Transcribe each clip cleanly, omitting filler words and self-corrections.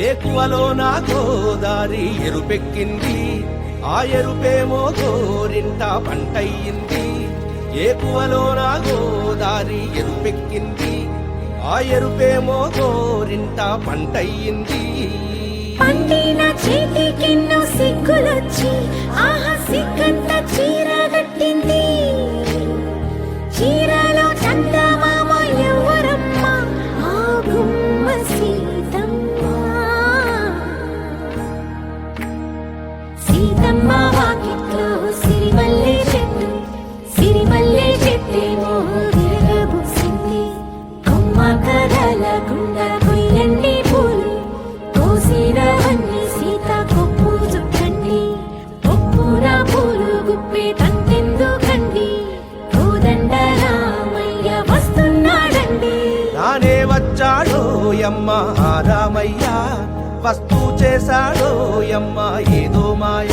ఏకువలో నా గోదారి ఎరుపెక్కింది, ఆ ఎరుపేమో గోరింట పంటయ్యింది. ఏకువలో నా గోదారి ఎరుపెక్కింది, ఆ ఎరుపేమో గోరింట పంటయ్యింది. పండిన చేతికెన్నో సిగ్గులొచ్చి ఆహా సిగ్గంత చీర కట్టింది. చీరలో చందమామ ఎవరమ్మ, ఆ గుమ్మ సీతమ్మ. సీతమ్మ వాకిట్లో సిరిమల్లె చెట్టు, సిరిమల్లె చెట్టేమో విరగబూసింది. కొమ్మ కదలకుండా కొయ్యండి పూలు, కోసిరవన్నీ సీత కొప్పు చుట్టండి. కొప్పున పూలు గుప్పే తంతెందుకండి, కోదండ రామయ్య వస్తున్నాడండి. రానే వచ్చాడో యమ్మ ఆ రామయ్య, వస్తూ చేశాడో యమ్మ ఏదో మాయ.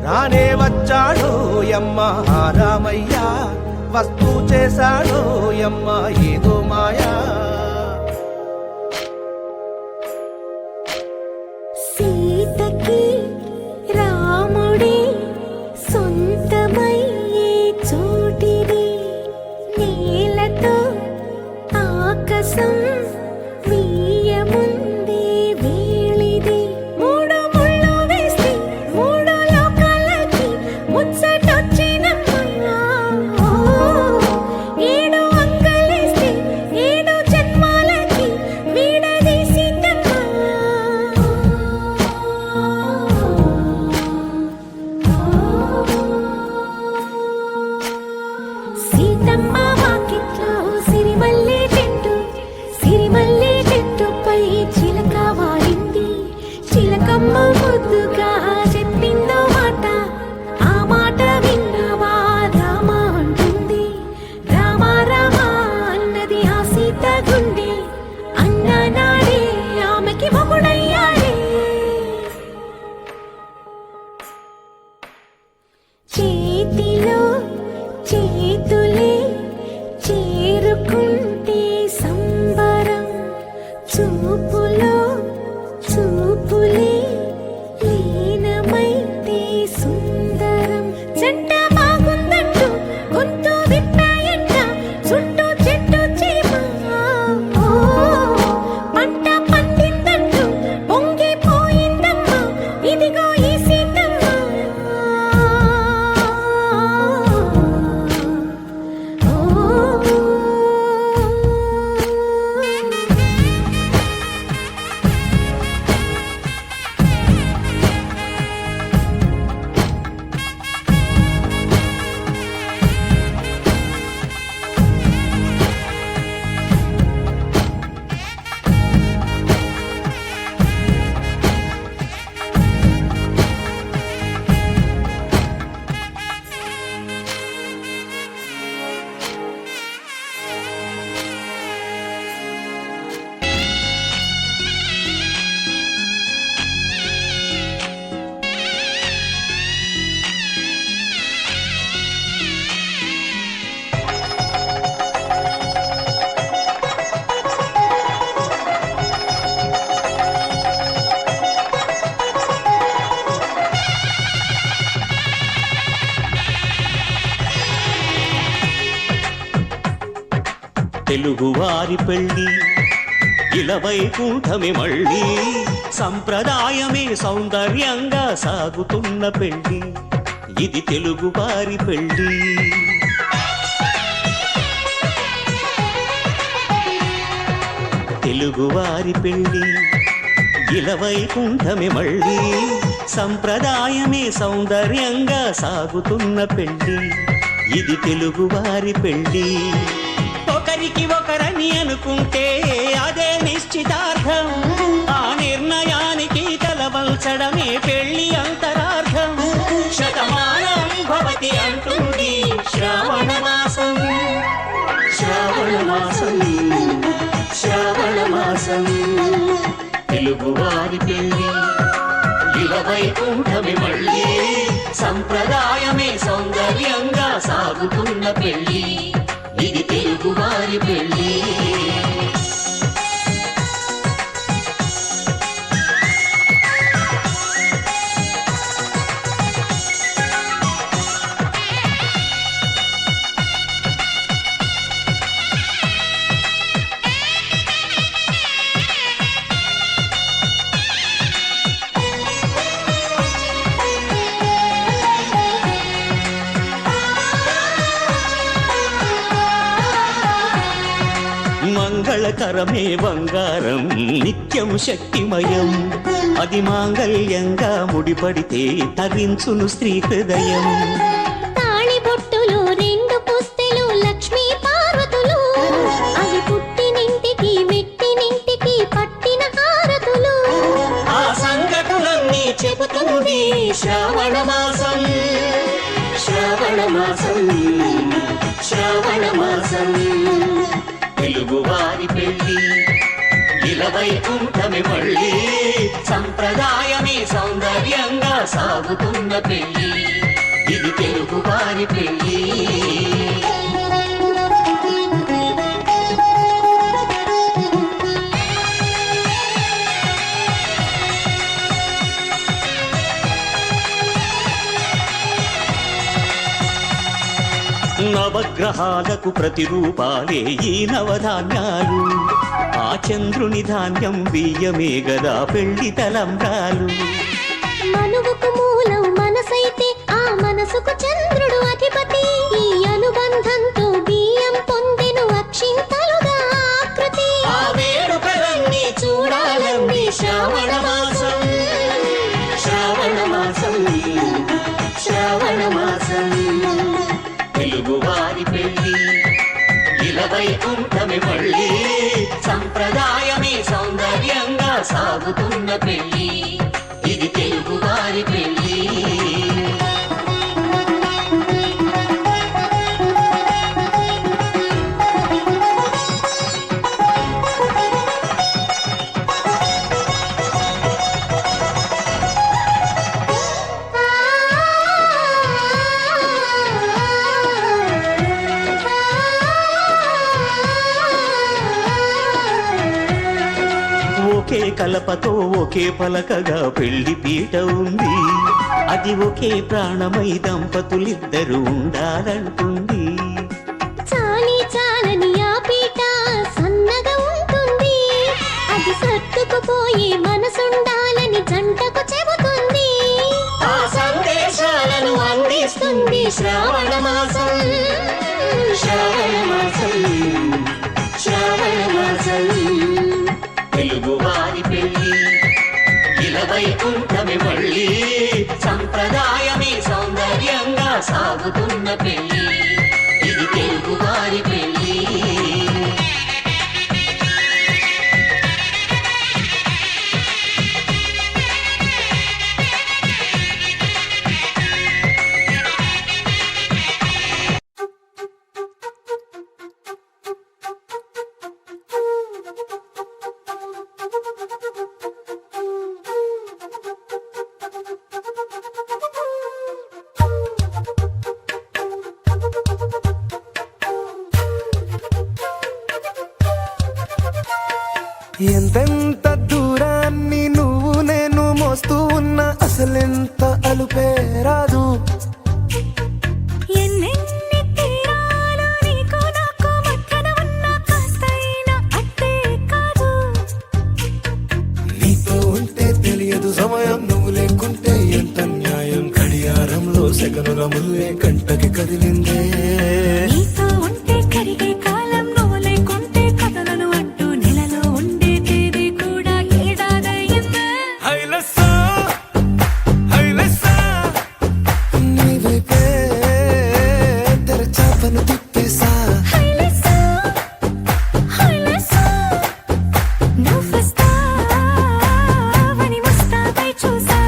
రానే వచ్చాడో యమ్మ ఆ రామయ్య, వస్తూ చేశాడో యమ్మ ఏదో మాయా. సీతకి రాముడే సొంతమయ్యే చోటిది, నేలతో ఆకాశం వీయముందే వేళిది. మూడు ముళ్ళు వేసి మూడు లోకాలకి ముచ్చటొచ్చినమ్మా. ఏడు అంగలేస్తే ఏడు జన్మాలకి వీడదీసిందమ్మా. సీతమ్మ వాకిట్లో సిరిమల్లె చెట్టు, సిరిమల్లె చెట్టుపై చిలక వాలింది. చిలకమ్మ ముద్దుగా చెప్పిందో మాట, ఆ మాట విన్నవా రామ అంటుంది. రామ రామ అన్నది ఆ సీత గుండె, అన్న నాడే ఆమెకి మొగుడయ్యాడే. చేతిలో చేతులే చేరుకుంటే సంబరం, చూపులో చూపులే లీనమైతే సుందరం. జంట బాగుందంటూ గొంతు విప్పాయంట చుట్టూ చెట్టు చీమ. పంట పండిందంటూ పొంగిపోయిందమ్మా, ఇదిగో ఈ సీతమ్మ. తెలుగువారి పెళ్ళి ఇలవైకుంఠమే మళ్ళీ, సంప్రదాయమే సౌందర్యంగా సాగుతున్న పెళ్ళి, ఇది తెలుగువారి పెళ్ళి. తెలుగువారి పెళ్ళి ఇలవైకుంఠమే మళ్ళీ, సంప్రదాయమే సౌందర్యంగా సాగుతున్న పెళ్ళి, ఇది తెలుగువారి పెళ్ళి. ఒకరికి ఒకరని అనుకుంటే అదే నిశ్చితార్థం, ఆ నిర్ణయానికి తలవంచడమే పెళ్లి అంతరార్థం. శతమానం భవతి అంటుంది శ్రావణ మాసం, శ్రావణ మాసం, శ్రావణ మాసం. తెలుగువారి పెళ్లి ఇలవైకుంఠమే మళ్ళీ, సంప్రదాయమే సౌందర్యంగా సాగుతున్న పెళ్లి, ఇది తెలుగువారి పెళ్ళి. మంగళకరమే బంగారం నిత్యం శక్తిమయం అది మాంగళ్యంగా ముడిపడితే తరించును స్త్రీ హృదయం తాళిబొట్టులో రెండు పుస్తెలు లక్ష్మీ పార్వతులు అవి పుట్టినింటికి మెట్టినింటికి పట్టిన హారతులు ఆ సంఘటనలన్నీ చెబుతుంది శ్రావణ మాసం శ్రావణ మాసం శ్రావణ మాసం తెలుగువారి పెళ్లి ఇలవైకుంఠమి మళ్ళీ సంప్రదాయమే సౌందర్యంగా సాగుతున్న పెళ్లి ఇది తెలుగువారి పెళ్లి నవగ్రహాలకు ప్రతిరూపాలే ఈ నవధాన్యాలు ఆ చంద్రుని ధాన్యం బియ్యమే గదా పెళ్లి తలంబ్రాలు మనువుకు మూలం మనసైతే ఆ మనసుకు చంద్రుడు అధిపతి ఈ అనుబంధంతో బియ్యం పొందెను అక్షింతలుగా ఆకృతి ఆ వేడుకలన్నీ చూడాలండి శ్రావణ మాసం శ్రావణ మాసం శ్రావణ మాసం తెలుగువారి పెళ్లి ఇలవైకుంఠమి మళ్ళీ సంప్రదాయమే సౌందర్యంగా సాగుతున్న పెళ్లి ఇది తెలుగువారి పెళ్లి ఒకే కలపతో ఒకే పలకగా పెళ్లి పీట ఉంది అది ఒకే ప్రాణమై దంపతులిద్దరూ ఉండాలంటుంది చాలి చాలని ఆ పీట సన్నగా ఉంటుంది అది సర్దుకుపోయే మనసుండాలని జంటకు చెబుతుంది ఆ సందేశాలను అందిస్తుంది శ్రావణ మాసం శ్రావణ మాసం శ్రావణ మాసం తెలుగువారి పెళ్లి ఇలవైకుంఠమి మళ్ళీ సంప్రదాయమే సౌందర్యంగా సాగుతున్న పెళ్లి ఇది తెలుగువారి పెళ్లి ఎంతెంత దూరాన్ని నువ్వు నేను మోస్తూ ఉన్నా అసలెంత అలుపే రాదు ఎన్నెన్ని తీరాలు నీకు నాకు మధ్యన ఉన్న కాస్తైనా అట్టే కాదు నీతో ఉంటే తెలియదు సమయం నువ్వు లేకుంటే ఎంత న్యాయం గడియారంలో సెకనుల ముల్లే కంటకి కదిలిందే నీతో ఉంటే కరిగే కాలం నువ్వు లేకుంటే కథలను అంటూ నెలలో ఉండే తేదీ కూడా ఏడాదయ్యిందే హైలెస్సా హైలెస్సా నీ వైపే తెరచాపను తిప్పేసా హైలెస్సా హైలెస్సా నువ్వు వస్తావని ముస్తాబై చూసా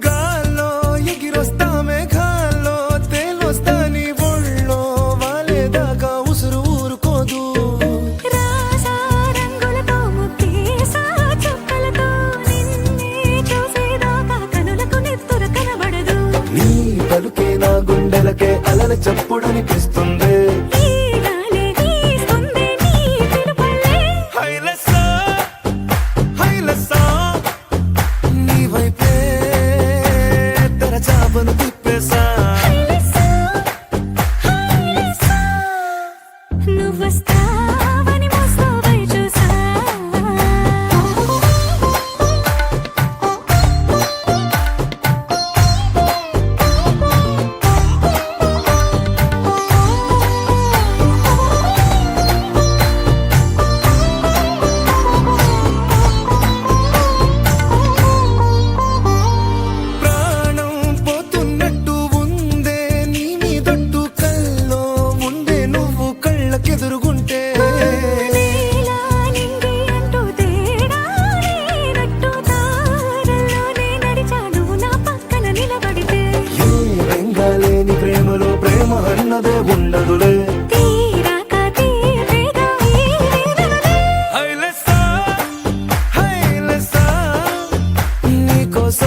గాల్లో ఎగిరొస్తా మేఘాల్లో తేలొస్తా నీ ఒళ్ళో వాలేదాకా ఉసురు ఊరుకోదు రాజా రంగులతో ముగ్గేసా చుక్కలతో నిన్నే చూసేదాకా కనులకు నెత్తుర కనబడదు నీ పలుకే నా గుండెలకే అలల చప్పుడనిపిస్తుంది ఈ గాలి వీస్తుంది నీ పిలుపులే హైలెస్సా హైలెస్సా నీ వైపే తెరచాపను తిప్పేసా హైలెస్సా హైలెస్సా నువ్వు వస్తావని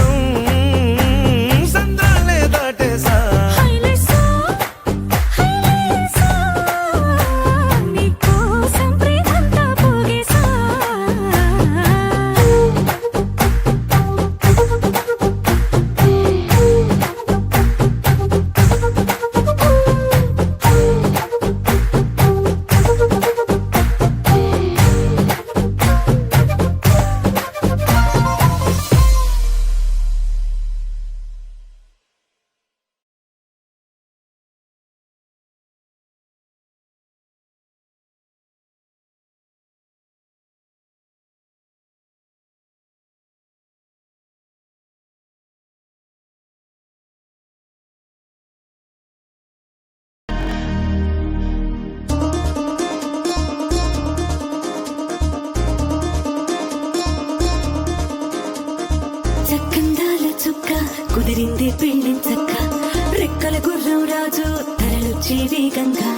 కోసం సంద్రాలే దాటేసా హైలేసా హైలేసా నీకోసం ప్రేమంతా పోగేసా చక్కందాల చుక్క కుదిరిందే పెళ్ళించక్క రెక్కల గుర్రం రాజు తరలొచ్చే వేగంగా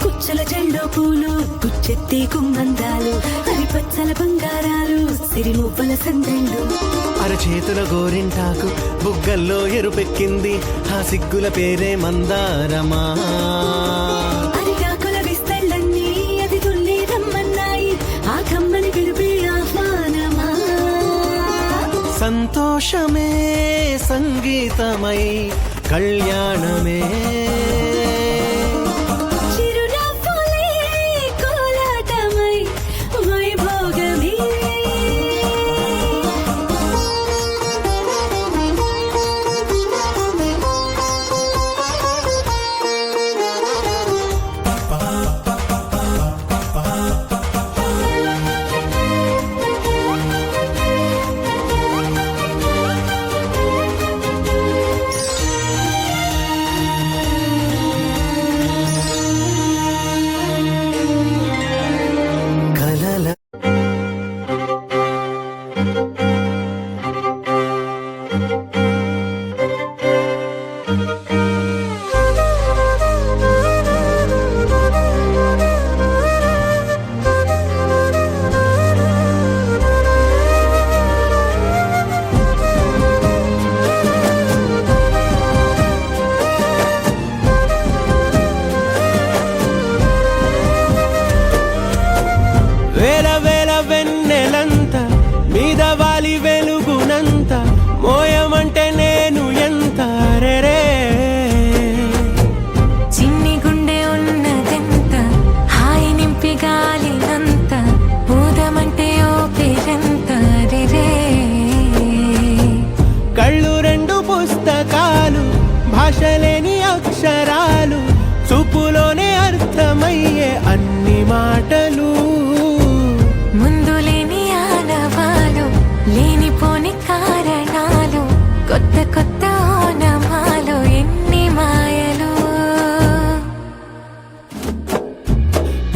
కుచ్చల చెల్లో పూలు గుచ్చెత్తే గుమ్మందాలు హరిపచ్చల బంగారాలు సిరిమువ్వల సందళ్ళు అరచేతుల గోరింటాకు బుగ్గల్లో ఎరుపెక్కింది ఆ సిగ్గుల పేరే మందారమా అరిగాకుల విస్తళ్ళన్నీ అది తుల్లి రమ్మన్నాయి ఆ కమ్మని పిలుపే ఆహ్వానమా సంతోషమే సంగీతమై కళ్యాణమే చిరునవ్వులే కోలాటమై వైభోగమే కలల వేల వేల వెన్నెలంత మీద వాలి వెలుగునంత మోయమంటే నేను ఎంత రే చిన్ని గుండె ఉన్నదెంత హాయి నింపి గాలినంత ఊదమంటే ఓ పేరంత రే కళ్ళు రెండు పుస్తకాలు భాష లేని అక్షరాలు చూపులోనే అర్థమయ్యే అన్ని మాటలు ముందు లేని ఆనవాలు లేనిపోని కారణాలు కొత్త కొత్త ఓనమాలు ఎన్ని మాయలు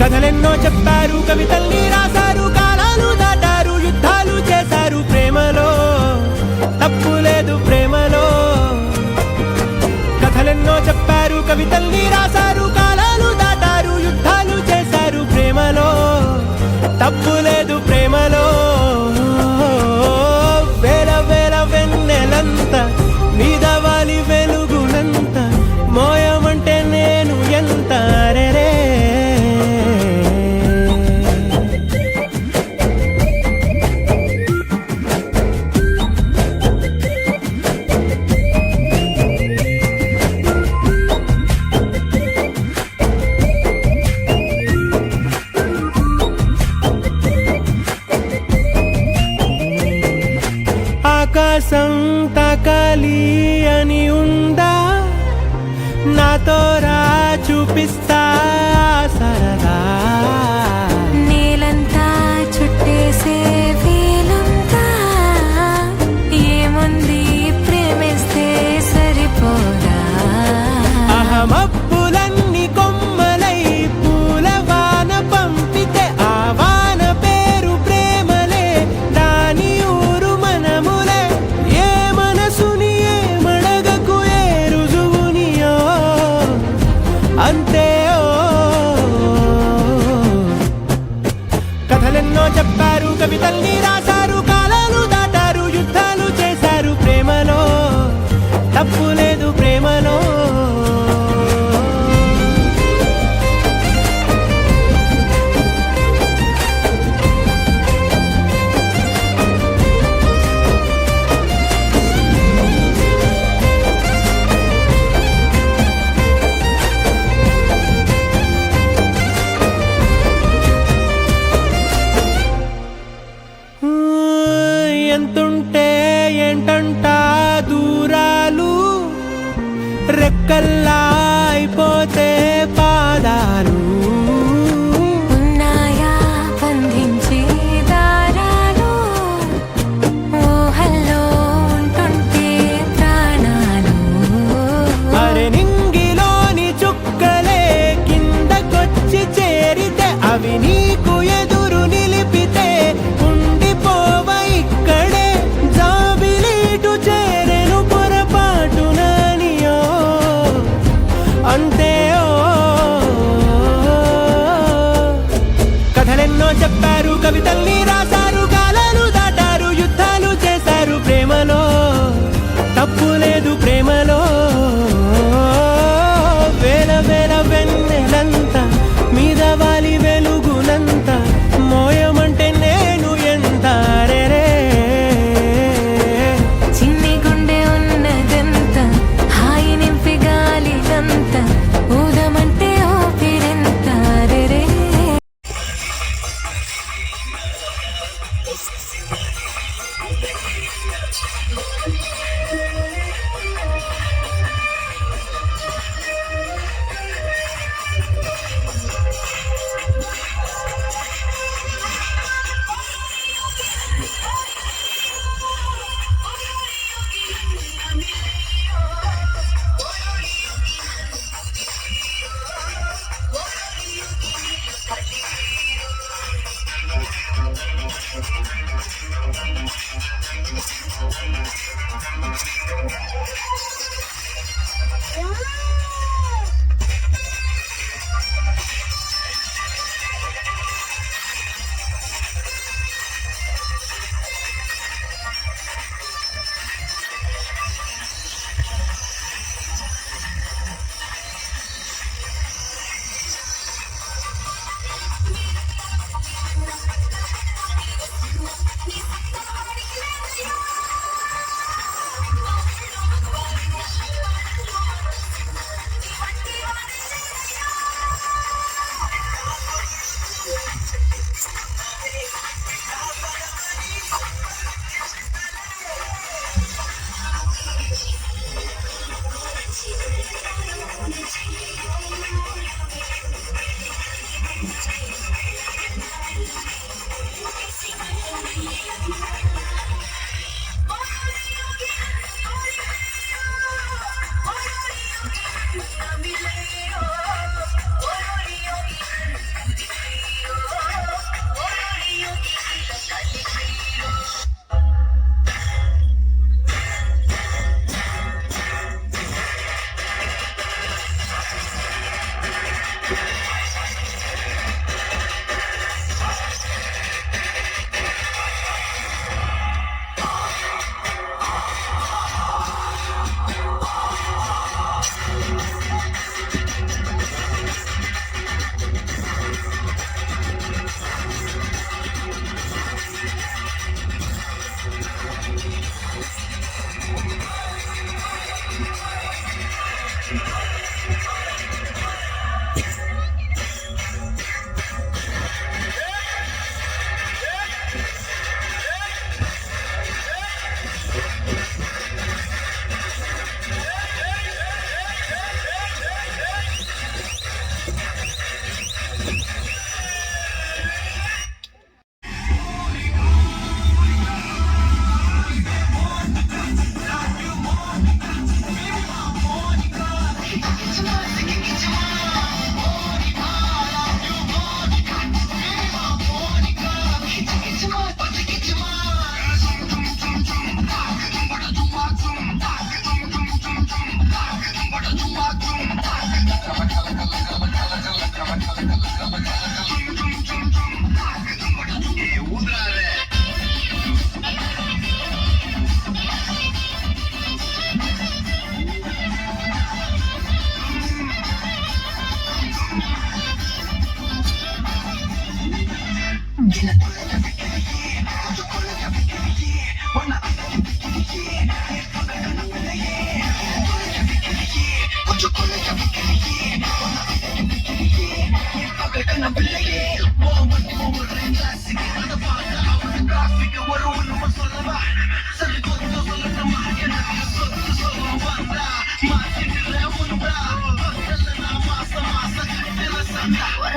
కథలెన్నో చెప్పారు కవితల్ని రాశారు కాలాలు దాటారు యుద్ధాలు చేశారు ప్రేమలో తప్పు లేదు ప్రేమలో కథలెన్నో చెప్పారు కవితల్ని రాశారు కాలాలు దాటారు యుద్ధాలు చేశారు ప్రేమలో తప్పు లేదు ప్రేమలో వేల వేల వెన్నెలంత మీద వాలి వెలుగునంత మోయమంటే నేను ఎంత రే ఆకాశం తాకాలి అని ఉందా నాతో రా చూపిస్తా సరదా నేలంతా చుట్టేసే వీలుందా ఏముంది ప్రేమిస్తే సరిపోదా అహమప్పులన్నీ కొమ్మలై పూలవాన పంపితే ఆ వాన పేరు ప్రేమలే దాని ఊరు మనములే ఏ మనసుని ఏ మడగకు ఏ రుజువునియో అంతే తప్పు లేదు ప్రేమలో. ఎంతుంటే ఏంటంట దూరాలు, రెక్కల్లా అయిపోతే పాదాలు. ఉన్నాయా బంధించే దారాలు, ఊహల్లో ఉంటుంటే ప్రాణాలు. అరే నింగిలోని చుక్కలే కిందకొచ్చి చేరితే, అవి నీకు ఎదురు నిలిపితే ఉండిపోవ ఇక్కడే. జాబిలీటు చేరెను పొరపాటుననియో అంతే. కథలెన్నో చెప్పారు, కవితల్ని రాశారు, కాలాలు దాటారు, యుద్ధాలు చేశారు ప్రేమలో. తప్పు లేదు ప్రేమలో. వేల వేల వెన్నెలంతా మీద వాలి వెలుగునంతా మోయమంటే నేను ఎంత రే. చిన్ని గుండె ఉన్నదంత హాయి నింపి గాలినంత ఊదమంటే ఊపిరెంత రే.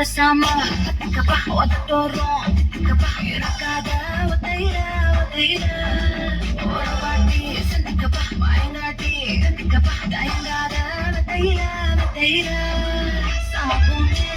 kasama kapag otoro kapag irakada watayra watayra ora party sandi kapag mainati kapag daingada watayra watayra sama pumpe